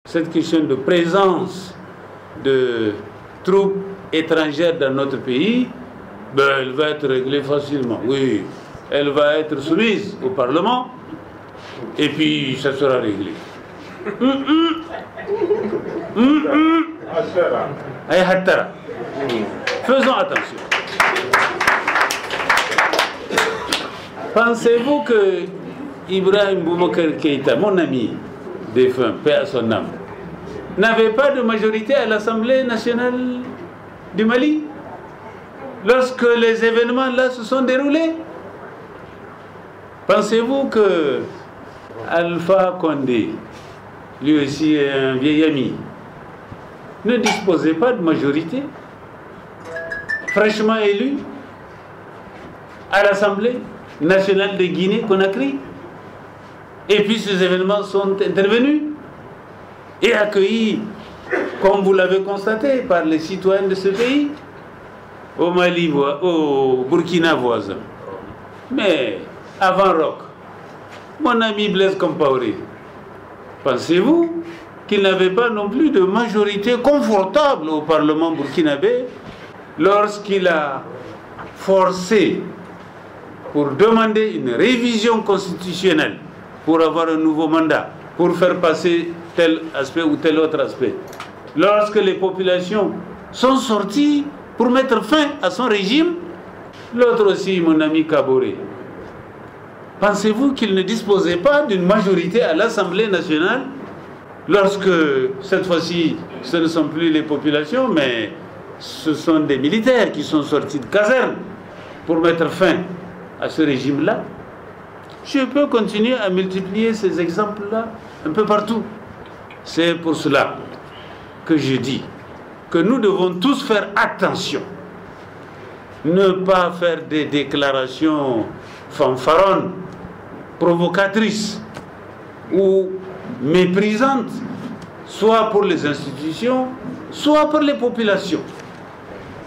Cette question de présence de troupes étrangères dans notre pays, elle va être réglée facilement. Oui, elle va être soumise au Parlement et puis ça sera réglé. Faisons attention. Pensez-vous que Ibrahim Boubacar Keïta, mon ami défunt, paix à son âme, n'avait pas de majorité à l'Assemblée nationale du Mali lorsque les événements là se sont déroulés? Pensez-vous que Alpha Condé, lui aussi un vieil ami, ne disposait pas de majorité fraîchement élu à l'Assemblée nationale de Guinée-Conakry? Et puis ces événements sont intervenus et accueillis, comme vous l'avez constaté, par les citoyens de ce pays, au Mali, au Burkina voisin. Mais avant Roch, mon ami Blaise Compaoré, pensez-vous qu'il n'avait pas non plus de majorité confortable au Parlement burkinabé lorsqu'il a forcé pour demander une révision constitutionnelle, pour avoir un nouveau mandat, pour faire passer tel aspect ou tel autre aspect? Lorsque les populations sont sorties pour mettre fin à son régime, l'autre aussi, mon ami Kaboré, pensez-vous qu'il ne disposait pas d'une majorité à l'Assemblée nationale lorsque, cette fois-ci, ce ne sont plus les populations, mais ce sont des militaires qui sont sortis de caserne pour mettre fin à ce régime-là? Je peux continuer à multiplier ces exemples-là un peu partout. C'est pour cela que je dis que nous devons tous faire attention. Ne pas faire des déclarations fanfaronnes, provocatrices ou méprisantes, soit pour les institutions, soit pour les populations.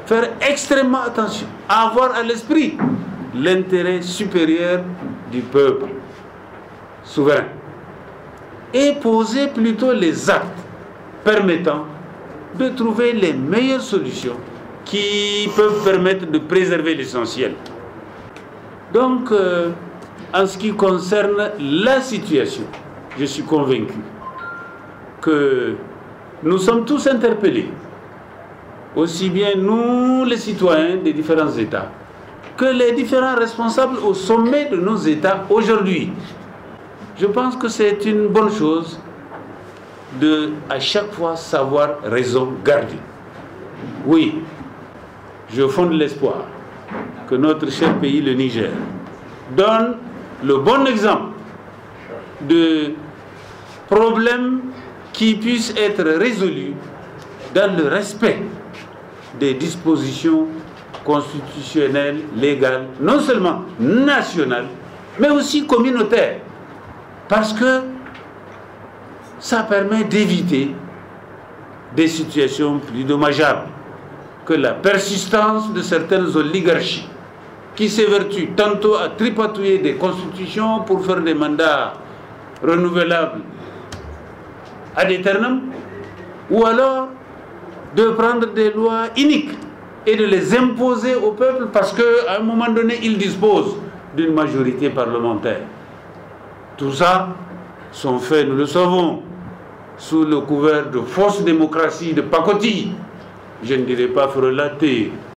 Faire extrêmement attention, avoir à l'esprit l'intérêt supérieur du peuple souverain et poser plutôt les actes permettant de trouver les meilleures solutions qui peuvent permettre de préserver l'essentiel. Donc, en ce qui concerne la situation, je suis convaincu que nous sommes tous interpellés, aussi bien nous les citoyens des différents États que les différents responsables au sommet de nos États aujourd'hui. Je pense que c'est une bonne chose de, à chaque fois, savoir raison garder. Oui, je fonde l'espoir que notre cher pays, le Niger, donne le bon exemple de problèmes qui puissent être résolus dans le respect des dispositions constitutionnelles, légales, non seulement nationales, mais aussi communautaires. Parce que ça permet d'éviter des situations plus dommageables que la persistance de certaines oligarchies qui s'évertuent tantôt à tripatouiller des constitutions pour faire des mandats renouvelables ad aeternum, ou alors de prendre des lois iniques et de les imposer au peuple parce qu'à un moment donné, ils disposent d'une majorité parlementaire. Tout ça sont faits, nous le savons, sous le couvert de fausse démocratie, de pacotille, je ne dirais pas frelatée,